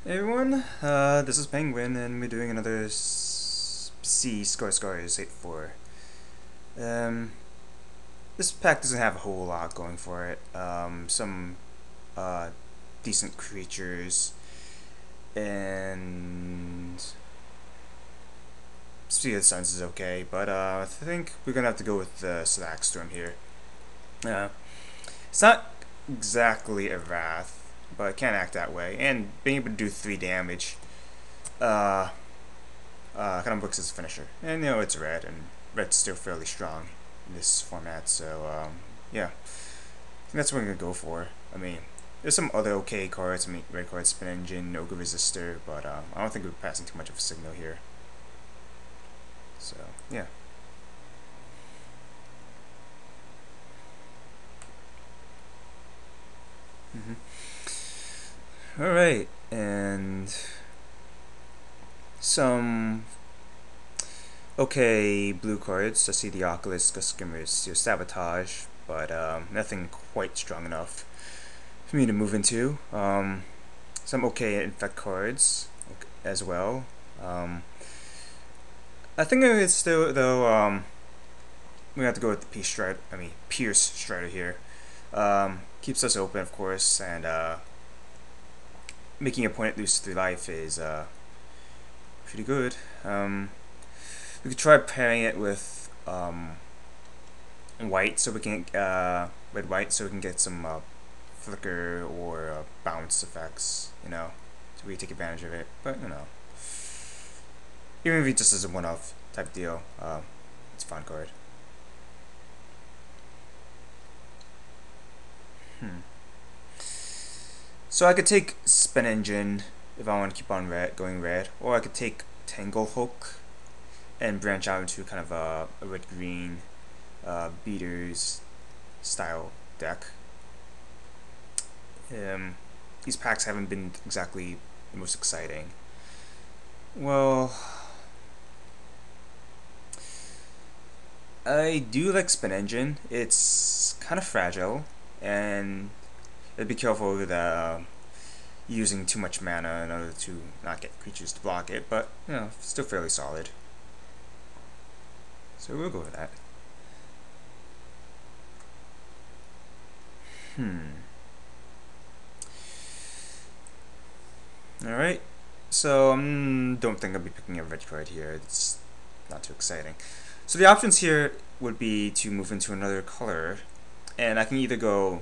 Hey everyone, this is Penguin, and we're doing another Scores 8-4. Um, this pack doesn't have a whole lot going for it. Some uh, decent creatures, and Speed of the Suns is okay, but I think we're gonna have to go with the Slack Storm here. Uh, it's not exactly a Wrath, but it can act that way, and being able to do 3 damage. Uh, kind of books as a finisher. And you know, it's red, and red's still fairly strong in this format, so yeah. I think that's what we're gonna go for. I mean, there's some other okay cards. I mean, red card, Spin Engine, Ogre Resistor, but I don't think we're passing too much of a signal here. So, yeah. Alright, and some okay blue cards. I see the Oculus, Skimmers, your Sabotage, but nothing quite strong enough for me to move into. Some okay infect cards as well. I think it's still though. We have to go with the Pierce Strider here. Keeps us open, of course, and making a opponent lose 3 life is pretty good. We could try pairing it with white, so we can red white, so we can get some flicker or bounce effects. You know, so we take advantage of it. But you know, even if it just is a one-off type deal, it's a fun card. So I could take Spin Engine if I want to keep on going red, or I could take Tangle Hook and branch out into kind of a red-green beaters style deck. These packs haven't been exactly the most exciting. Well, I do like Spin Engine. It's kind of fragile, and I'd be careful with using too much mana in order to not get creatures to block it, but you know, still fairly solid. So we'll go with that. Alright, so don't think I'll be picking a red card here. It's not too exciting. So the options here would be to move into another color, and I can either go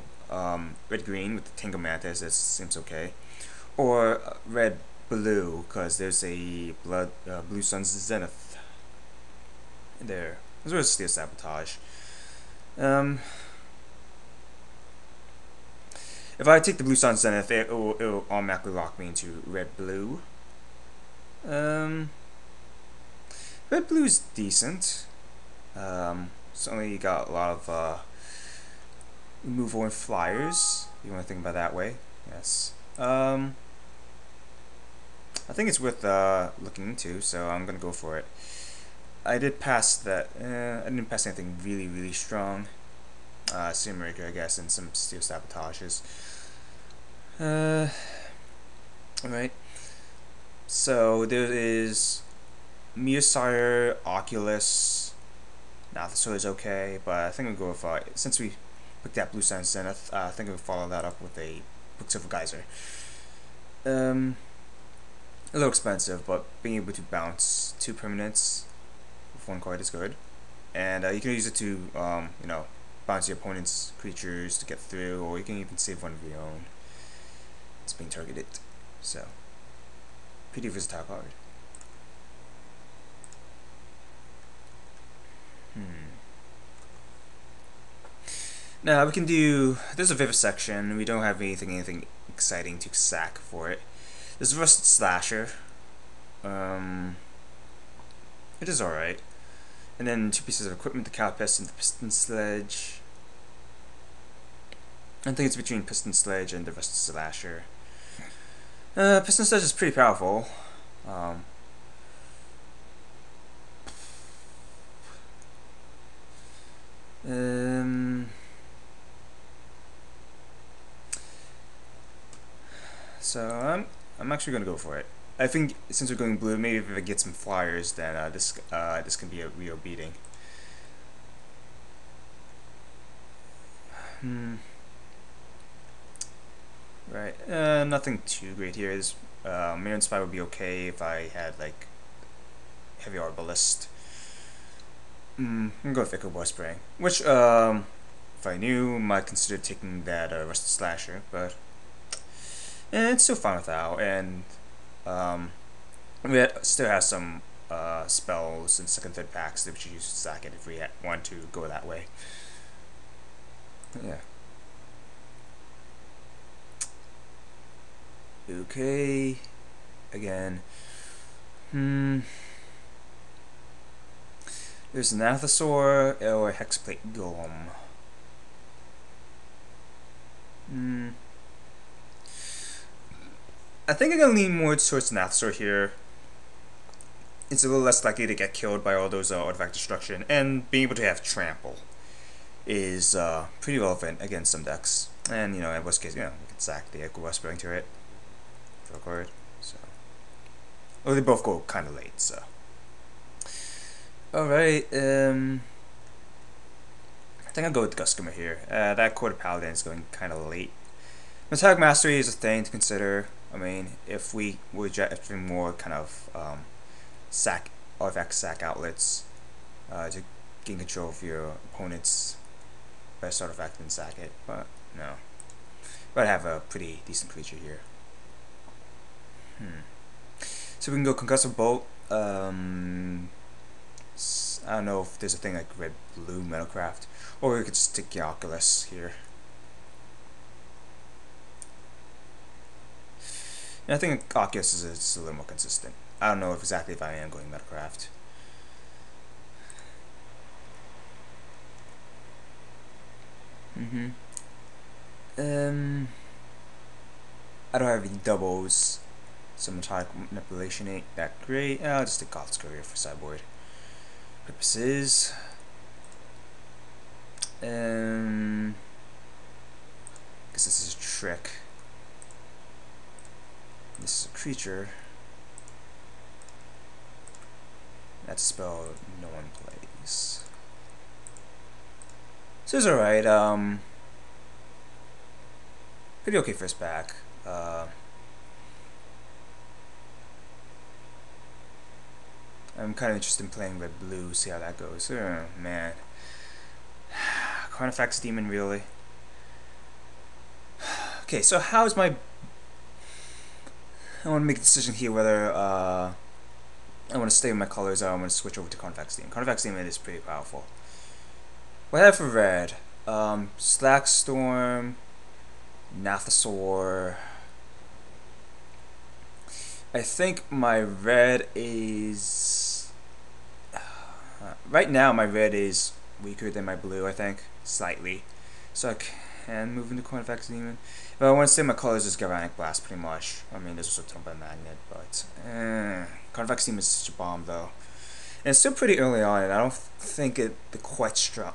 red-green with the Tangle Mantis, that seems okay, or red-blue, because there's a Blue Sun's Zenith there, as well as Steel Sabotage. If I take the Blue Sun Zenith, it'll automatically lock me into red-blue. Red-blue is decent. Certainly got a lot of removal and flyers. You want to think about it that way? Yes. I think it's worth looking into, so I'm gonna go for it. I did pass that. I didn't pass anything really strong. Simraker, I guess, and some Steel Sabotages. Alright. So there is Meosire, Oculus. Now the sword is okay, but I think we'll go with since we picked that Blue Sun Zenith, I think we'll follow that up with a Quicksilver Geyser. A little expensive, but being able to bounce 2 permanents with 1 card is good. And you can use it to, you know, bounce your opponent's creatures to get through, or you can even save one of your own. It's being targeted, so pretty versatile card. Now we can do. There's a Vivisection. We don't have anything exciting to sack for it. There's Rusted Slasher. It is alright. And then 2 pieces of equipment: the Cowpest and the Piston Sledge. I think it's between Piston Sledge and the Rusted Slasher. Piston Sledge is pretty powerful. So I'm actually gonna go for it. I think since we're going blue, maybe if it gets some flyers, then this can be a real beating. Right. Nothing too great here. This Mirror Spy would be okay if I had like heavy arbalist. I'm gonna go with Echo Bar Spray, which if I knew, might consider taking that Rusted Slasher, but it's still fine without. And we still have some spells in second, third packs that we should use to stack it if we want to go that way. Yeah. Okay. Again. There's an Athosaur or a Hexplate Golem. I think I'm gonna lean more towards an Athosaur here. It's a little less likely to get killed by all those artifact destruction, and being able to have trample is pretty relevant against some decks. And in worst case, we can sack the Echo Whispering to it. Draw a card. So, they both go kind of late. So, all right. I think I'll go with Guskumer here. That Quarter Paladin is going kind of late. Metallic Mastery is a thing to consider. I mean, if we were drafting more kind of artifact sack outlets to gain control of your opponent's best artifact and sack it, but no. But I have a pretty decent creature here. So we can go Concussive Bolt. I don't know if there's a thing like red-blue Metalcraft, or we could just stick the Oculus here. And I think Oculus is a little more consistent. I don't know exactly if I am going Metalcraft. I don't have any doubles, so Metallic Manipulation ain't that great. I'll just take Goth's Courier for sideboard purposes. Guess this is a trick. This is a creature. That's a spell no one plays. So it's alright. Pretty okay first pack. I'm kind of interested in playing red-blue, see how that goes. Man. Carnifex Demon, really? Okay, so how's my... I want to make a decision here whether I want to stay with my colors or I want to switch over to Carnifex Demon. Carnifex Demon is pretty powerful. What I have for red? Slackstorm, Nathosaur. I think my red is... right now my red is weaker than my blue, I think. Slightly. So I can move into Carnifex Demon. If I want to stay my colors is Galvanic Blast pretty much. I mean there's also Trumpet Magnet, but Carnifex Demon is such a bomb though. And it's still pretty early on and I don't think the quite strong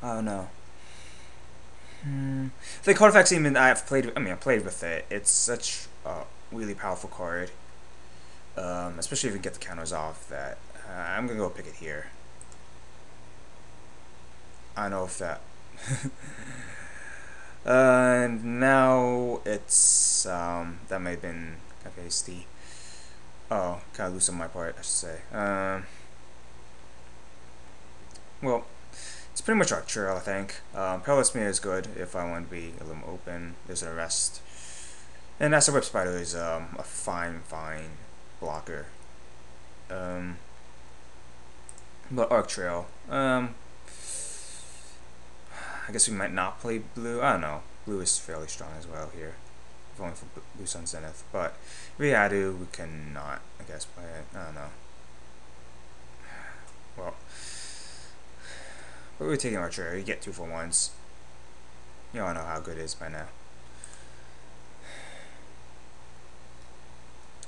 I don't know. The Carnifex Demon I played with it. It's such a really powerful card. Especially if you get the counters off that. I'm gonna go pick it here. I don't know if that and now it's that may have been kind of hasty. Oh, kind of loose on my part, I should say. Well, it's pretty much Archer, I think. Perilous Mirror is good if I want to be a little more open. There's an Arrest. And Acid Whip Spider is a fine blocker. But Arc Trail. I guess we might not play blue. I don't know. Blue is fairly strong as well here. If only for Blue Sun Zenith. But if we had to, we cannot, I guess, play it. I don't know. Well. But we're taking Archer. You get 2 for 1s. You all know how good it is by now.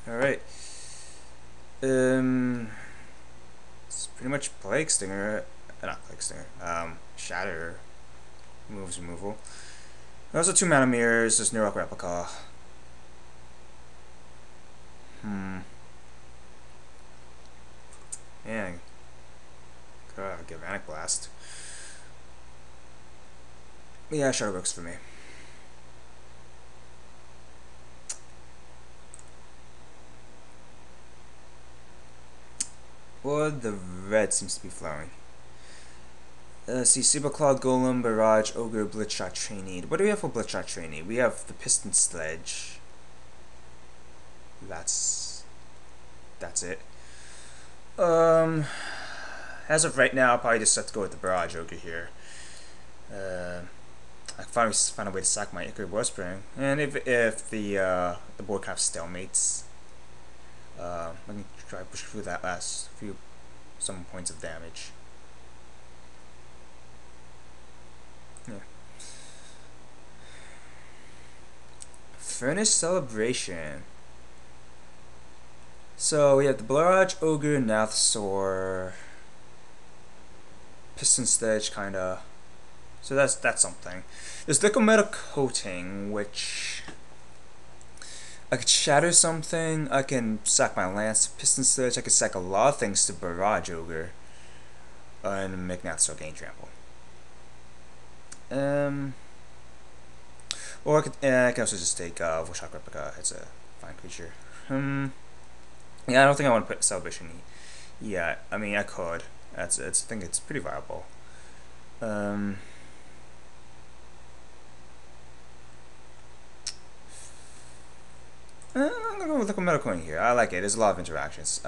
Alright. It's pretty much Plague Stinger. not Plague Stinger. Shatter moves removal. Also 2 mana mirrors. There's Neuroc Replica. Yeah. Could have a Galvanic Blast. Yeah, Shadow works for me. Well, the red seems to be flowing. Let's see, Super Cloud Golem, Barrage, Ogre, Blitzshot Trainee. What do we have for Blitzshot Trainee? We have the Piston Sledge. That's it. As of right now, I'll probably just have to go with the Barrage Ogre here. I finally found a way to sack my Ichor Warspring, and if the board kind of stalemates, I can try to push through that last some points of damage. Yeah. Furnace Celebration. So we have the Barrage Ogre, Nathsor, Piston Sledge, kinda. So that's something. There's Liquid Metal Coating, which I could shatter something. I can sack my Lance to Piston Sledge. I could sack a lot of things to Barrage Ogre, and make Nathsor gain trample. Or I can also just take Volshock Replica. It's a fine creature. Yeah, I don't think I want to put Celebration. Yeah, I mean I could. I think it's pretty viable. I'm gonna go with Liquid Metal Coin here. I like it. There's a lot of interactions.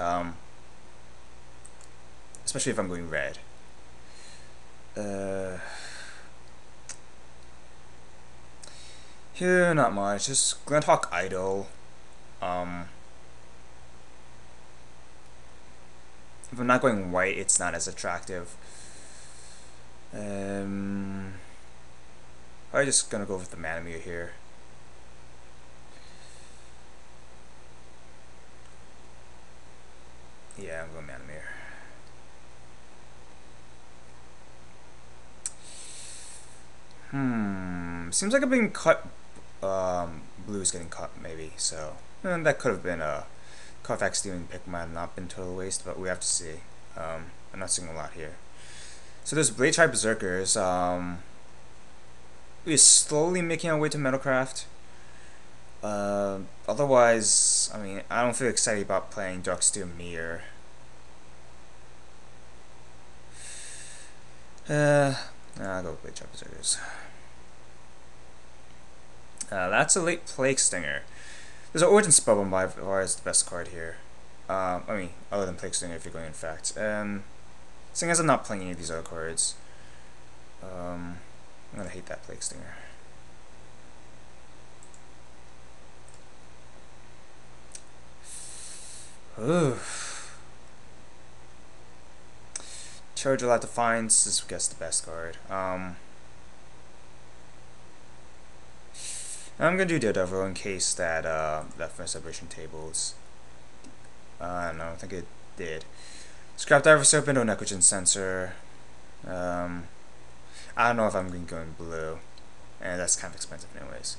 Especially if I'm going red. Here, not much. Just Glenthawk Idol. If I'm not going white, it's not as attractive. I'm just gonna go with the Manamir here. Yeah, I'm going Manamir. Seems like I'm being cut. Blue's getting cut, maybe. So that could have been a Carfax stealing pick. Might have not been total waste, but we have to see. I'm not seeing a lot here. So there's Blade Tribe Berserkers. We're slowly making our way to Metalcraft. Otherwise, I mean, I don't feel excited about playing Darksteel Mirror. I'll go with Blade Tribe Berserkers. That's a late Plague Stinger. There's an Origin Spellbomb by far is the best card here. I mean, other than Plague Stinger if you're going in fact. Seeing as I'm not playing any of these other cards, I'm gonna hate that Plague Stinger. Oof. Charge a lot Defiance is, I guess, the best card. I'm gonna do Daredevil in case that that first celebration tables. I don't think it did. Scrap Diver Serpent or Necrogen Sensor. I don't know if I'm going blue, and that's kind of expensive anyways.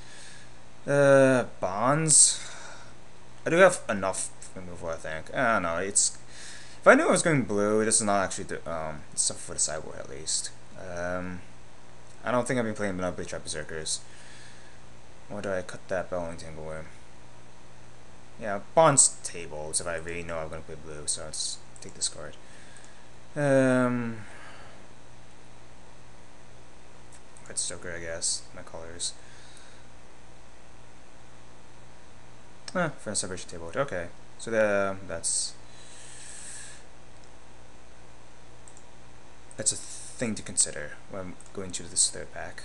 Bonds. I do have enough removal, I think. I don't know. It's if I knew I was going blue, this is not actually stuff for the sideboard at least. I don't think I've been playing enough Blade Trap Berserkers. Or do I cut that Bellowing Tangleworm? Yeah, Bonds tables if I really know I'm gonna play blue, so let's take this card. Red Stoker, I guess. My colors. Friend Celebration table. Okay, so that's a thing to consider when I'm going to this third pack.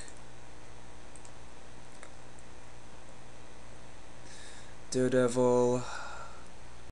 Daredevil.